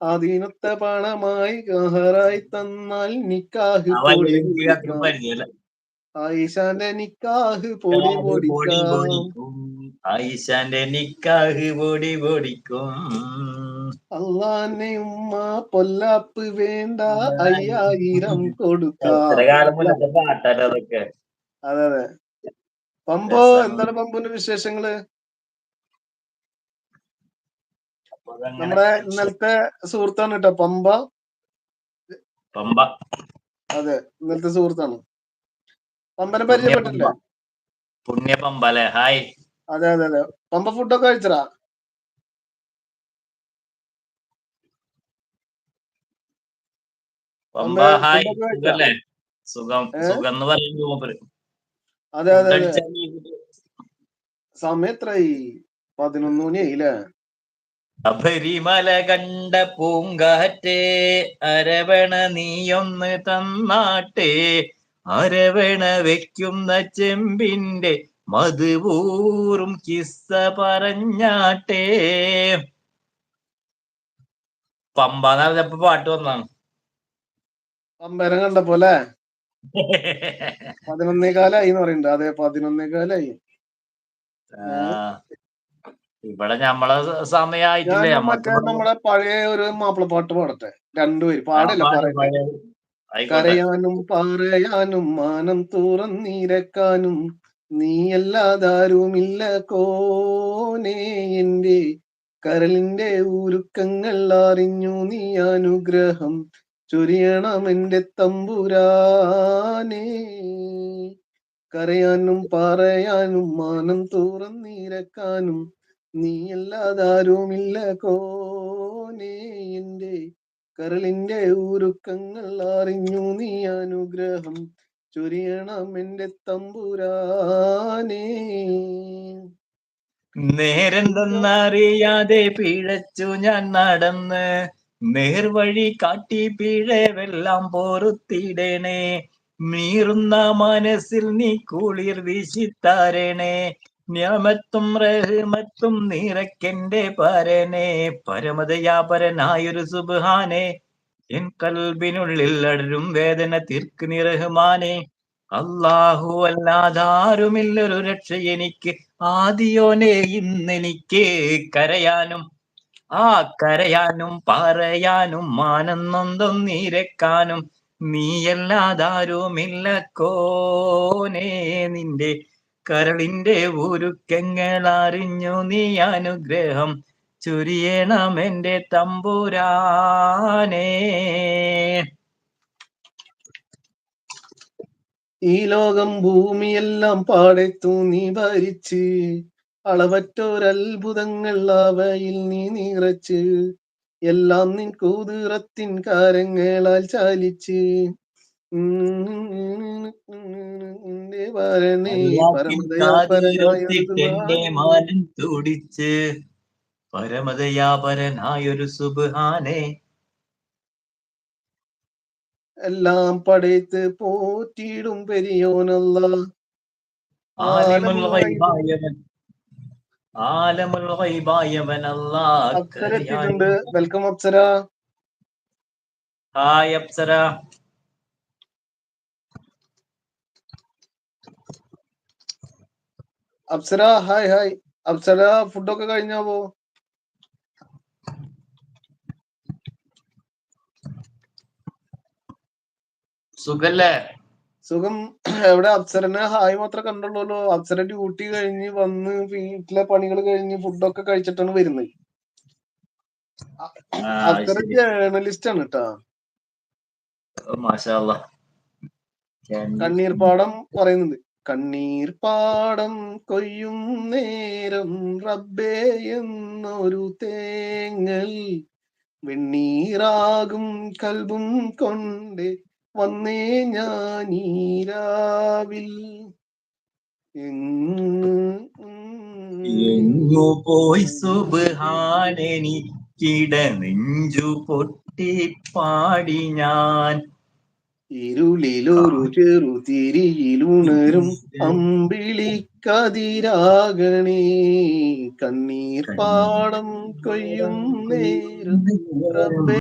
ആദീനൊത്ത പണമായി ഗഹറായി തന്നാൽ നിക്കാഹ് പൊടി പൊടിക്കാം. ആയിഷാന്റെ നിക്കാഹ് പൊടി പൊടിക്കാം. ആയിഷാന്റെ നിക്കാഹ് പൊടി പൊടിക്കും. അള്ളാന്റെ ഉമ്മ പൊല്ലാപ്പ് വേണ്ട 5000 കൊടുക്കാം. പാട്ടാണ് അതൊക്കെ. അതെ അതെ. പമ്പോ, എന്താണ് പമ്പുവിന്റെ വിശേഷങ്ങള്? നമ്മുടെ ഇന്നലത്തെ സുഹൃത്താണ് കേട്ടോ പമ്പ. അതെ, ഇന്നലത്തെ സുഹൃത്താണ്. പമ്പനെ പരിചയപ്പെട്ടില്ലേ? പുണ്യ പമ്പ അല്ലേ? ഹായ്. അതെ അതെ അതെ. പമ്പ ഫുഡൊക്കെ കഴിച്ചടാ? സുഖം സുഖം എന്ന് പറയുന്നു മൂപ്പര്. അതെ അതെ അതെ. സമയം എത്രയായി? 11 മണിയായില്ലേ? ശബരിമല കണ്ട പൂങ്കാറ്റേ അരവണ നീയൊന്ന് തന്നാട്ടെ, അരവണ വെക്കുന്ന ചെമ്പിന്റെ മധുപൂറും കിസ്സ പറഞ്ഞാട്ടെ. പമ്പ എന്നറിഞ്ഞപ്പോ പാട്ട് വന്നാണ്. പമ്പരം കണ്ടപ്പോലെ 11:15 എന്ന് പറയുന്നുണ്ട്. അതെ, 11:15. ഇവിടെ നമ്മളെ സമയായിട്ടില്ലേ? നമ്മളെ പഴയ ഒരു മാപ്പിളപ്പാട്ട് പാടട്ടെ? രണ്ടുപേര് പാടില്ല, പറയട്ടെ. കരയാനും പറയാനും മാനം തുറന്നിരക്കാനും നീയല്ലാതാരുമില്ല കോനേ, എന്റെ കരളിന്റെ ഉരുക്കങ്ങൾ അറിഞ്ഞു നീ അനുഗ്രഹം ചൊരിയണം എന്റെ തമ്പുരാനേ. കരയാനും പറയാനും മാനം തുറന്നിരക്കാനും നീയല്ലാതാരുമില്ല കോനേ, എന്റെ കരളിന്റെ ഉരുക്കങ്ങൾ അറിഞ്ഞു നീ അനുഗ്രഹം ചൊരിയണം എന്റെ തമ്പുരാനേ. നേരെന്തെന്നറിയാതെ പിഴച്ചു ഞാൻ നടന്ന്, നേർവഴി കാട്ടി പിഴവെല്ലാം പൊറുത്തിടണേ. മീറുന്ന മനസ്സിൽ നീ കുളിർ വീശിത്താരണേ. നിയമത്തും റഹ്മത്തും നിറയ്ക്കെന്റെ പരനെ, പരമദയാപരനായൊരു സുബ്ഹാനെ. എൻ കൽബിനുള്ളിൽ അടരും വേദന തീർക്ക് നീ റഹ്മാനെ. അല്ലാഹു അല്ലാതാരുമില്ലൊരു രക്ഷ എനിക്ക്, ആദിയോനെ ഇന്നെനിക്ക് കരയാനും കരയാനും പറയാനും മാനം നൊന്തൊന്നിരക്കാനും നീയല്ലാതാരുമില്ല കോനേ, നിന്റെ കരളിന്റെ ഉരുക്കങ്ങൾ അറിഞ്ഞു നീ അനുഗ്രഹം ചൊരിയണം എന്റെ തമ്പുരാനേ. ഈ ലോകം ഭൂമിയെല്ലാം പാടെത്തു നീ ഭരിച്ച്, അളവറ്റോരത്ഭുതങ്ങൾ അവയിൽ നീ നിറച്ച്, എല്ലാം നിൻ കുതിറത്തിൻ കാര്യങ്ങളാൽ ചാലിച്ച്. മാനം തുടിച്ച്, പരമദയാപരനായൊരു സുബ്ഹാനെ. എല്ലാം പടയത്ത് പോറ്റിയിടും പെരിയോനല്ല. അപ്സര എത്തിയിട്ടുണ്ട്. Welcome Apsara. Hi Apsara. Apsara hi hi. Apsara ഫുഡൊക്കെ കഴിഞ്ഞാവോ? സുഖല്ലേ? സുഖം. എവിടെ അപ്സരനെ ഹായ് മാത്രമേ കണ്ടുള്ളൂല്ലോ. അപ്സര ഡ്യൂട്ടി കഴിഞ്ഞ് വന്ന് വീട്ടിലെ പണികൾ കഴിഞ്ഞ് ഫുഡൊക്കെ കഴിച്ചിട്ടാണ് വരുന്നത്. അപ്സര ജേർണലിസ്റ്റ് ആണ് കേട്ടാ. കണ്ണീർ പാടം പറയുന്നുണ്ട്. കണ്ണീർ പാടം കൊയ്യും നേരം റബ്ബേ എന്നൊരു തേങ്ങൽ, വെണ്ണീറാകും കൽബും കൊണ്ട് വന്നേ ഞാനീരാവിൽ. എങ്ങു പോയി സുബ്ഹാനെനിക്കിട നെഞ്ചു പൊട്ടി പാടി ഞാൻ. ഇരുളിലൊരു ചെറുതിരിയിലുണരും അമ്പിളിക്കതിരാകണേ കണ്ണീർ പാടം കൊയ്യും നേരം റബ്ബേ